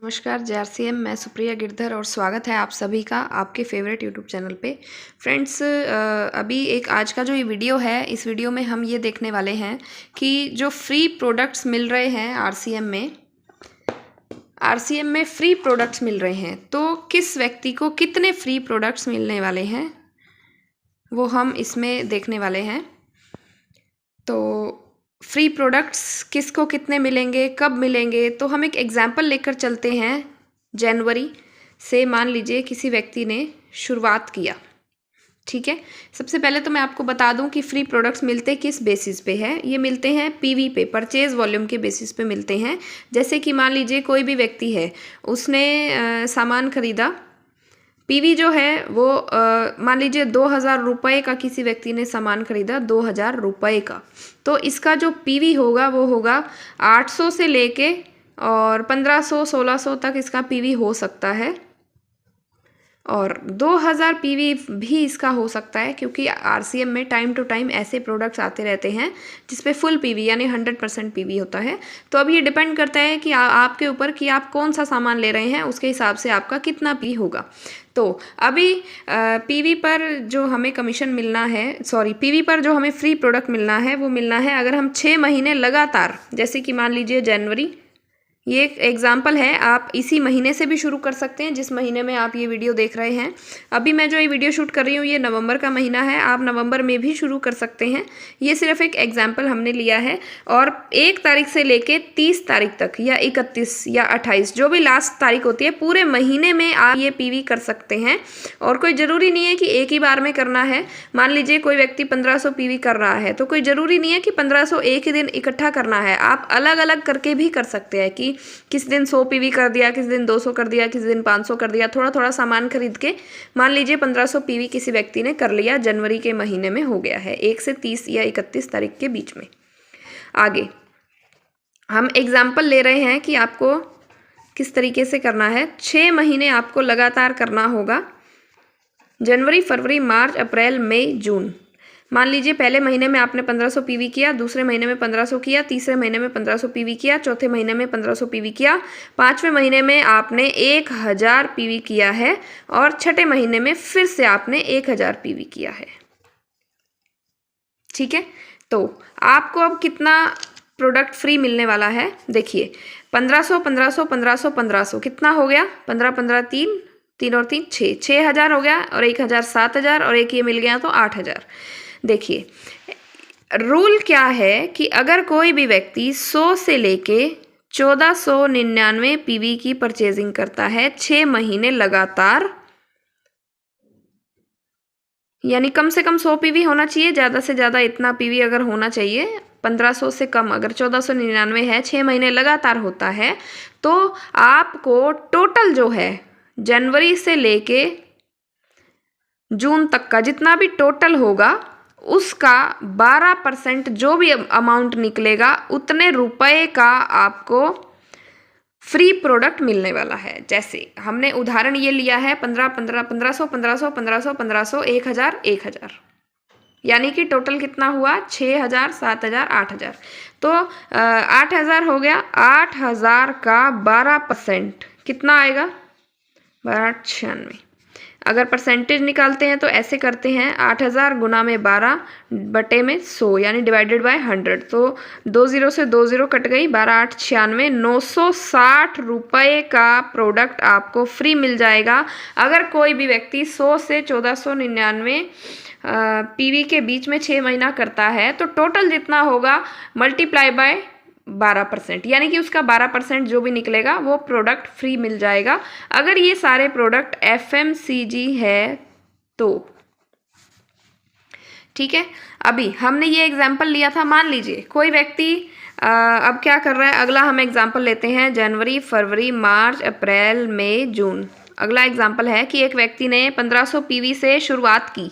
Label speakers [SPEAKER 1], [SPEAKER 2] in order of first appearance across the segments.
[SPEAKER 1] नमस्कार JRCM, मैं सुप्रिया गिरधर और स्वागत है आप सभी का आपके फेवरेट यूट्यूब चैनल पे। फ्रेंड्स, अभी एक आज का जो ये वीडियो है, इस वीडियो में हम ये देखने वाले हैं कि जो फ्री प्रोडक्ट्स मिल रहे हैं आरसीएम में फ्री प्रोडक्ट्स मिल रहे हैं, तो किस व्यक्ति को कितने फ्री प्रोडक्ट्स मिलने वाले हैं वो हम इसमें देखने वाले हैं। तो फ्री प्रोडक्ट्स किसको कितने मिलेंगे, कब मिलेंगे, तो हम एक एग्जाम्पल लेकर चलते हैं। जनवरी से मान लीजिए किसी व्यक्ति ने शुरुआत किया, ठीक है। सबसे पहले तो मैं आपको बता दूं कि फ्री प्रोडक्ट्स मिलते किस बेसिस पे है। ये मिलते हैं पीवी पे, परचेज वॉल्यूम के बेसिस पे मिलते हैं। जैसे कि मान लीजिए कोई भी व्यक्ति है, उसने सामान खरीदा। पीवी जो है वो मान लीजिए 2000 रुपये का किसी व्यक्ति ने सामान खरीदा, 2000 रुपये का, तो इसका जो पीवी होगा वो होगा 800 से लेके और 1500-1600 तक इसका पीवी हो सकता है, और 2000 पीवी भी इसका हो सकता है, क्योंकि आरसीएम में टाइम टू टाइम ऐसे प्रोडक्ट्स आते रहते हैं जिसपे फुल पीवी यानी 100% पीवी होता है। तो अब ये डिपेंड करता है कि आपके ऊपर कि आप कौन सा सामान ले रहे हैं, उसके हिसाब से आपका कितना पीवी होगा। तो अभी पीवी पर जो हमें कमीशन मिलना है, पीवी पर जो हमें फ्री प्रोडक्ट मिलना है वो मिलना है अगर हम 6 महीने लगातार, जैसे कि मान लीजिए जनवरी, ये एक एग्जाम्पल है। आप इसी महीने से भी शुरू कर सकते हैं जिस महीने में आप ये वीडियो देख रहे हैं। अभी मैं जो ये वीडियो शूट कर रही हूँ ये नवंबर का महीना है, आप नवंबर में भी शुरू कर सकते हैं। ये सिर्फ एक एग्जाम्पल हमने लिया है। और 1 तारीख से लेके 30 तारीख तक या 31 या 28 जो भी लास्ट तारीख होती है, पूरे महीने में आप ये पीवी कर सकते हैं। और कोई ज़रूरी नहीं है कि एक ही बार में करना है। मान लीजिए कोई व्यक्ति 1500 पीवी कर रहा है, तो कोई ज़रूरी नहीं है कि 1500 एक ही दिन इकट्ठा करना है। आप अलग अलग करके भी कर सकते हैं कि किस दिन 100 पीवी कर दिया, किस दिन 200 कर दिया, किस दिन 500 कर दिया। थोड़ा थोड़ा सामान खरीद के मान लीजिए 1500 पीवी किसी व्यक्ति ने कर लिया, जनवरी के महीने में हो गया है, 1 से 30 या 31 तारीख के बीच में। आगे हम एग्जाम्पल ले रहे हैं कि आपको किस तरीके से करना है। 6 महीने आपको लगातार करना होगा, जनवरी, फरवरी, मार्च, अप्रैल, मई, जून। मान लीजिए पहले महीने में आपने 1500 पीवी किया, दूसरे महीने में 1500 किया, तीसरे महीने में 1500 पीवी किया, चौथे महीने में 1500 पीवी किया, 5वें महीने में आपने 1000 पीवी किया है, और छठे महीने में फिर से आपने 1000 पीवी किया है, ठीक है। तो आपको अब कितना प्रोडक्ट फ्री मिलने वाला है, देखिए 1500, 1500, 1500, 1500 कितना हो गया, 15, 15, 3, 3 और 3 6, 6000 हो गया, और 1000 7000, और एक ये मिल गया तो 8000। देखिए रूल क्या है कि अगर कोई भी व्यक्ति 100 से लेके 1499 पीवी की परचेजिंग करता है 6 महीने लगातार, यानी कम से कम 100 पीवी होना चाहिए, ज़्यादा से ज़्यादा इतना पीवी अगर होना चाहिए, 1500 से कम अगर 1499 है, 6 महीने लगातार होता है, तो आपको टोटल जो है जनवरी से लेके जून तक का जितना भी टोटल होगा उसका 12% जो भी अमाउंट निकलेगा, उतने रुपए का आपको फ्री प्रोडक्ट मिलने वाला है। जैसे हमने उदाहरण ये लिया है 1500, 1500, 1500, 1500, 1000, 1000, यानी कि टोटल कितना हुआ 6000, 7000, 8000। तो 8000 हो गया, 8000 का 12% कितना आएगा, 1296। अगर परसेंटेज निकालते हैं तो ऐसे करते हैं, 8000 गुना में 12 बटे में 100 यानी डिवाइडेड बाय 100। तो 2 0 से 2 0 कट गई, 12 8 96, 960 रुपये का प्रोडक्ट आपको फ्री मिल जाएगा अगर कोई भी व्यक्ति 100 से 1499 पीवी के बीच में 6 महीना करता है। तो टोटल जितना होगा मल्टीप्लाई बाय 12%, यानी कि उसका 12% जो भी निकलेगा वो प्रोडक्ट फ्री मिल जाएगा अगर ये सारे प्रोडक्ट FMCG है तो, ठीक है। अभी हमने ये एग्जाम्पल लिया था, मान लीजिए कोई व्यक्ति अब क्या कर रहा है, अगला हम एग्जाम्पल लेते हैं जनवरी, फरवरी, मार्च, अप्रैल, मई, जून। अगला एग्जाम्पल है कि एक व्यक्ति ने 1500 पीवी से शुरुआत की,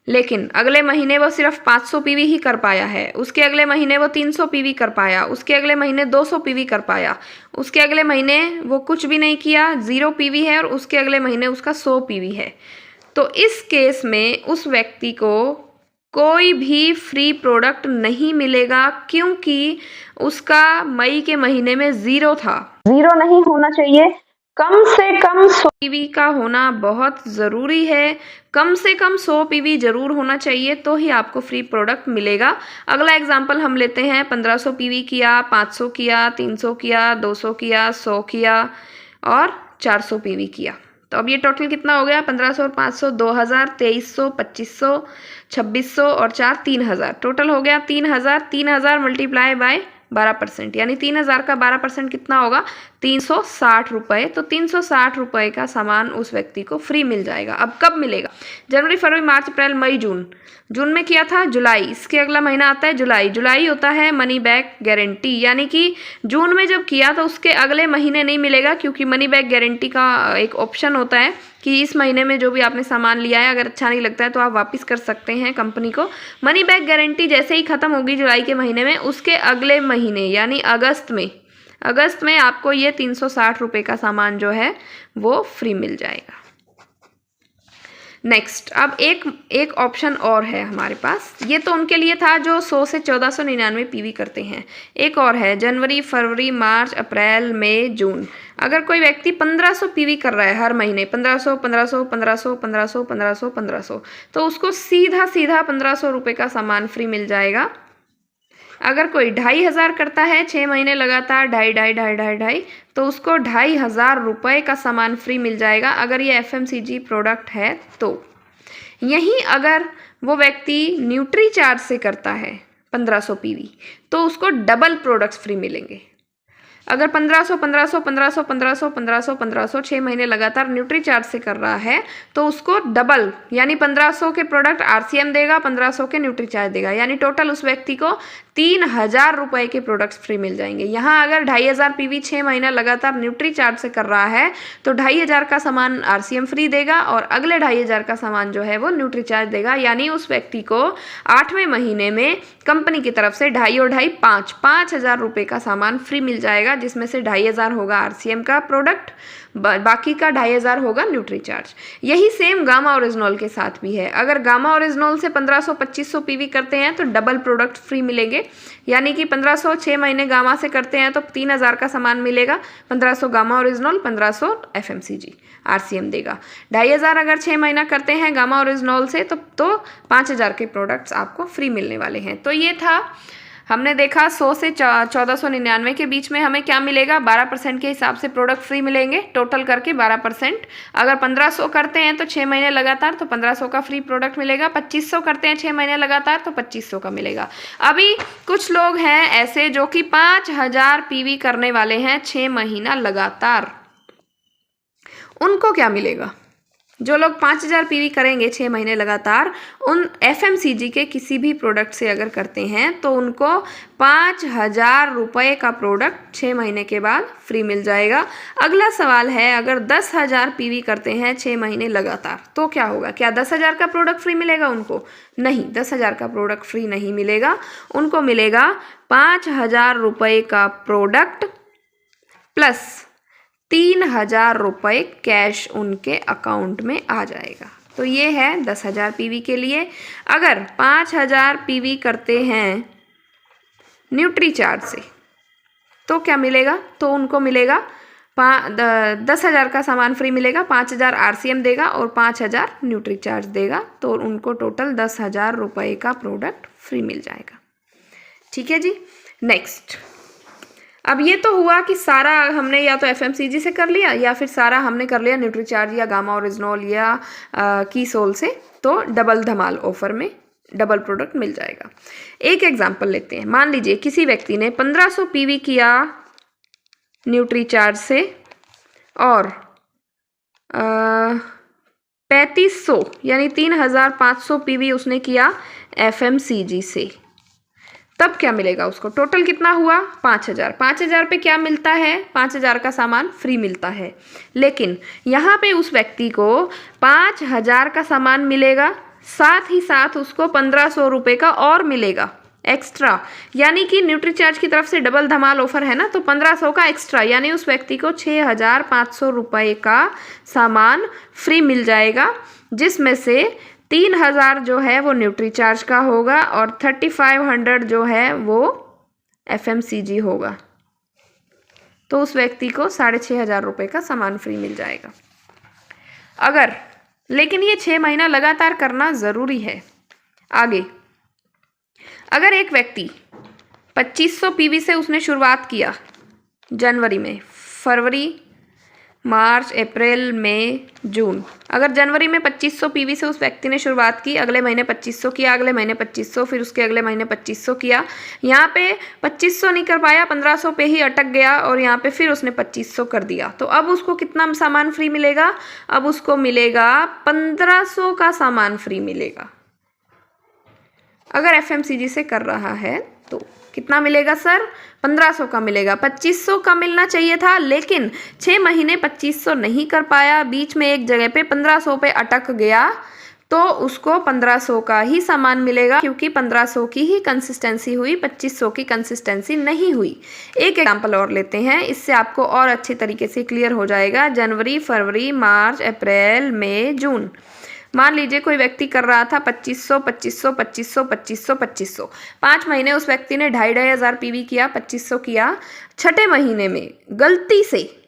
[SPEAKER 1] लेकिन अगले महीने वो सिर्फ 500 पीवी ही कर पाया है, उसके अगले महीने वो 300 पीवी कर पाया, उसके अगले महीने 200 पीवी कर पाया, उसके अगले महीने वो कुछ भी नहीं किया, 0 पीवी है, और उसके अगले महीने उसका 100 पीवी है। तो इस केस में उस व्यक्ति को कोई भी फ्री प्रोडक्ट नहीं मिलेगा, क्योंकि उसका मई के महीने में 0 था। 0 नहीं होना चाहिए, कम से कम 100 पीवी का होना बहुत ज़रूरी है। कम से कम 100 पीवी जरूर होना चाहिए, तो ही आपको फ्री प्रोडक्ट मिलेगा। अगला एग्जांपल हम लेते हैं, 1500 पीवी किया, 500 किया, 300 किया, 200 किया, 100 किया और 400 पीवी किया। तो अब ये टोटल कितना हो गया? 1500 और 500 2000, 2300, 2500, 2600 और 4 3000। टोटल हो गया 3000। 3000 मल्टीप्लाई बाय 12%, यानी 3000 का 12% कितना होगा? 360 रुपये। तो 360 रुपये का सामान उस व्यक्ति को फ्री मिल जाएगा। अब कब मिलेगा? जनवरी, फरवरी, मार्च, अप्रैल, मई, जून। जून में किया था जुलाई, इसके अगला महीना आता है जुलाई। जुलाई होता है मनी बैक गारंटी, यानी कि जून में जब किया तो उसके अगले महीने नहीं मिलेगा, क्योंकि मनी बैक गारंटी का एक ऑप्शन होता है कि इस महीने में जो भी आपने सामान लिया है, अगर अच्छा नहीं लगता है तो आप वापस कर सकते हैं कंपनी को। मनी बैक गारंटी जैसे ही ख़त्म होगी जुलाई के महीने में, उसके अगले महीने यानी अगस्त में आपको ये 360 रुपये का सामान जो है वो फ्री मिल जाएगा। नेक्स्ट, अब एक ऑप्शन और है हमारे पास। ये तो उनके लिए था जो 100 से 1499 पीवी करते हैं। एक और है जनवरी, फरवरी, मार्च, अप्रैल, मई, जून। अगर कोई व्यक्ति 1500 पीवी कर रहा है हर महीने, 1500, 1500, 1500, 1500, 1500, 1500, तो उसको सीधा 1500 रुपये का सामान फ्री मिल जाएगा। अगर कोई 2500 करता है 6 महीने लगातार, ढाई, तो उसको 2500 रुपये का सामान फ्री मिल जाएगा, अगर ये FMCG प्रोडक्ट है तो। यहीं अगर वो व्यक्ति न्यूट्री चार्ज से करता है 1500 पीवी, तो उसको डबल प्रोडक्ट्स फ्री मिलेंगे। अगर 1500, 1500, 1500, 1500, 1500, 1500 6 महीने लगातार न्यूट्री चार्ज से कर रहा है, तो उसको डबल यानी 1500 के प्रोडक्ट RCM देगा, 1500 के न्यूट्री चार्ज देगा, यानी टोटल उस व्यक्ति को 3000 रुपये के प्रोडक्ट्स फ्री मिल जाएंगे। यहाँ अगर 2500 पीवी 6 महीना लगातार न्यूट्री चार्ज से कर रहा है, तो 2500 का सामान RCM फ्री देगा और अगले 2500 का सामान जो है वो न्यूट्री चार्ज देगा, यानी उस व्यक्ति को 8वें महीने में कंपनी की तरफ से 2.5 और 2.5 5000 रुपये का सामान फ्री मिल जाएगा, जिसमें से 2500 होगा RCM का प्रोडक्ट, बाकी का 2500 होगा न्यूट्री चार्ज। यही सेम गामा ओरिजिनॉल के साथ भी है। अगर गामा ओरिजिनॉल से 1500-2500 पीवी करते हैं तो डबल प्रोडक्ट फ्री मिलेंगे, यानी कि 1500 6 महीने गामा से करते हैं तो 3000 का सामान मिलेगा। 1500 गामा ओरिजिनॉल, 1500 FMCG RCM देगा। 2500 अगर 6 महीना करते हैं गामा ओरिजिनॉल से तो 5000 के प्रोडक्ट्स आपको फ्री मिलने वाले हैं। तो ये था, हमने देखा 100 से 1499 के बीच में हमें क्या मिलेगा? 12% के हिसाब से प्रोडक्ट फ्री मिलेंगे, टोटल करके 12%। अगर 1500 करते हैं तो 6 महीने लगातार तो 1500 का फ्री प्रोडक्ट मिलेगा। 2500 करते हैं 6 महीने लगातार तो 2500 का मिलेगा। अभी कुछ लोग हैं ऐसे जो कि 5000 पीवी करने वाले हैं 6 महीना लगातार, उनको क्या मिलेगा? जो लोग 5000 पीवी करेंगे 6 महीने लगातार, उन FMCG के किसी भी प्रोडक्ट से अगर करते हैं तो उनको 5000 रुपये का प्रोडक्ट 6 महीने के बाद फ्री मिल जाएगा। अगला सवाल है, अगर 10,000 पीवी करते हैं 6 महीने लगातार तो क्या होगा? क्या 10,000 का प्रोडक्ट फ्री मिलेगा उनको? नहीं, 10,000 का प्रोडक्ट फ्री नहीं मिलेगा। उनको मिलेगा 5000 रुपये का प्रोडक्ट प्लस 3000 रुपये कैश उनके अकाउंट में आ जाएगा। तो ये है 10,000 पीवी के लिए। अगर 5000 पीवी करते हैं न्यूट्री चार्ज से तो क्या मिलेगा? तो उनको मिलेगा 10,000 का सामान फ्री मिलेगा, 5000 RCM देगा और 5000 न्यूट्री चार्ज देगा, तो उनको टोटल 10,000 रुपये का प्रोडक्ट फ्री मिल जाएगा। ठीक है जी। नेक्स्ट, अब ये तो हुआ कि सारा हमने या तो FMCG से कर लिया या फिर सारा हमने कर लिया न्यूट्री चार्ज या गामा ओरिजिनॉल या कीसोल से, तो डबल धमाल ऑफर में डबल प्रोडक्ट मिल जाएगा। एक एग्जांपल लेते हैं। मान लीजिए किसी व्यक्ति ने 1500 पीवी किया न्यूट्री चार्ज से और 3500 यानी 3500 पीवी उसने किया FMCG से, तब क्या मिलेगा उसको? टोटल कितना हुआ? 5000। 5000 पे क्या मिलता है? 5000 का सामान फ्री मिलता है, लेकिन यहाँ पे उस व्यक्ति को 5000 का सामान मिलेगा, साथ ही साथ उसको 1500 रुपये का और मिलेगा एक्स्ट्रा, यानी कि न्यूट्री चार्ज की तरफ से डबल धमाल ऑफर है ना, तो 1500 का एक्स्ट्रा, यानी उस व्यक्ति को 6500 रुपये का सामान फ्री मिल जाएगा, जिसमें से 3000 जो है वो न्यूट्री चार्ज का होगा और 3500 जो है वो FMCG होगा। तो उस व्यक्ति को 6500 रुपये का सामान फ्री मिल जाएगा। लेकिन ये 6 महीना लगातार करना ज़रूरी है। आगे, अगर एक व्यक्ति 2500 PV से उसने शुरुआत किया जनवरी में, फरवरी, मार्च, अप्रैल, मई, जून, अगर जनवरी में 2500 PV से उस व्यक्ति ने शुरुआत की, अगले महीने 2500 किया, अगले महीने 2500, फिर उसके अगले महीने 2500 किया, यहाँ पे 2500 नहीं कर पाया, 1500 पे ही अटक गया और यहाँ पे फिर उसने 2500 कर दिया, तो अब उसको कितना सामान फ्री मिलेगा? अब उसको मिलेगा 1500 का सामान फ्री मिलेगा। अगर FMCG से कर रहा है तो कितना मिलेगा सर? 1500 का मिलेगा। 2500 का मिलना चाहिए था, लेकिन 6 महीने 2500 नहीं कर पाया, बीच में एक जगह पे 1500 पे अटक गया, तो उसको 1500 का ही सामान मिलेगा, क्योंकि 1500 की ही कंसिस्टेंसी हुई, 2500 की कंसिस्टेंसी नहीं हुई। एक एग्जाम्पल और लेते हैं, इससे आपको और अच्छे तरीके से क्लियर हो जाएगा। जनवरी, फरवरी, मार्च, अप्रैल, मई, जून, मान लीजिए कोई व्यक्ति कर रहा था 2500, 2500, 2500, 2500, 2500, 5 महीने उस व्यक्ति ने 2500 PV किया, 2500 किया। छठे महीने में गलती से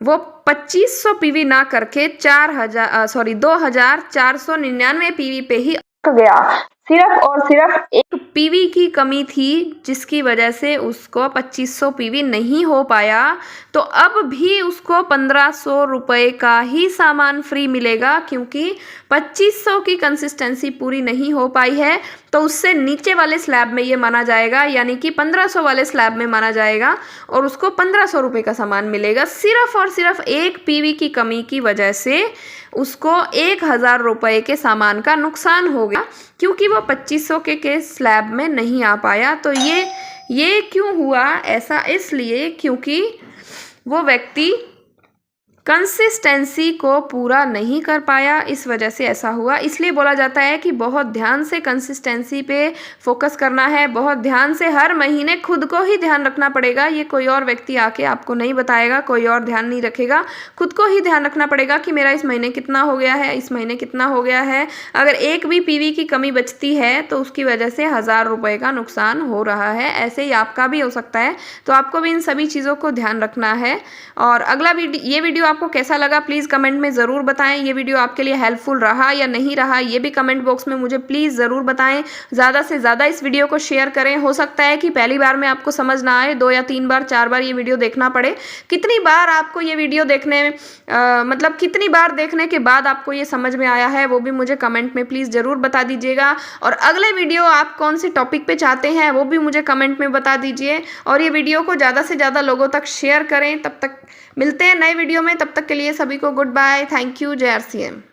[SPEAKER 1] वो 2500 PV ना करके 2499 PV पे ही अटक गया। सिर्फ और सिर्फ एक PV की कमी थी, जिसकी वजह से उसको 2500 PV नहीं हो पाया, तो अब भी उसको 1500 रुपये का ही सामान फ्री मिलेगा, क्योंकि 2500 की कंसिस्टेंसी पूरी नहीं हो पाई है, तो उससे नीचे वाले स्लैब में ये माना जाएगा, यानी कि 1500 वाले स्लैब में माना जाएगा और उसको 1500 रुपये का सामान मिलेगा। सिर्फ और सिर्फ एक PV की कमी की वजह से उसको 1000 रुपये के सामान का नुकसान हो गया, क्योंकि वो 2500 के स्लैब में नहीं आ पाया। तो ये क्यों हुआ ऐसा? इसलिए क्योंकि वो व्यक्ति कंसिस्टेंसी को पूरा नहीं कर पाया, इस वजह से ऐसा हुआ। इसलिए बोला जाता है कि बहुत ध्यान से कंसिस्टेंसी पे फोकस करना है, बहुत ध्यान से हर महीने खुद को ही ध्यान रखना पड़ेगा। ये कोई और व्यक्ति आके आपको नहीं बताएगा, कोई और ध्यान नहीं रखेगा, खुद को ही ध्यान रखना पड़ेगा कि मेरा इस महीने कितना हो गया है, इस महीने कितना हो गया है। अगर एक भी PV की कमी बचती है तो उसकी वजह से 1000 रुपये का नुकसान हो रहा है। ऐसे ही आपका भी हो सकता है, तो आपको भी इन सभी चीज़ों को ध्यान रखना है। और अगला ये वीडियो आपको कैसा लगा प्लीज़ कमेंट में ज़रूर बताएं। ये वीडियो आपके लिए हेल्पफुल रहा या नहीं रहा, ये भी कमेंट बॉक्स में मुझे प्लीज़ ज़रूर बताएं। ज़्यादा से ज़्यादा इस वीडियो को शेयर करें। हो सकता है कि पहली बार में आपको समझ ना आए, 2 या 3 बार 4 बार ये वीडियो देखना पड़े। कितनी बार आपको ये वीडियो देखने मतलब कितनी बार देखने के बाद आपको ये समझ में आया है, वो भी मुझे कमेंट में प्लीज़ ज़रूर बता दीजिएगा। और अगले वीडियो आप कौन से टॉपिक पे चाहते हैं वो भी मुझे कमेंट में बता दीजिए। और ये वीडियो को ज़्यादा से ज़्यादा लोगों तक शेयर करें। तब तक मिलते हैं नए वीडियो में, तब तक के लिए सभी को गुड बाय, थैंक यू, जय RCM।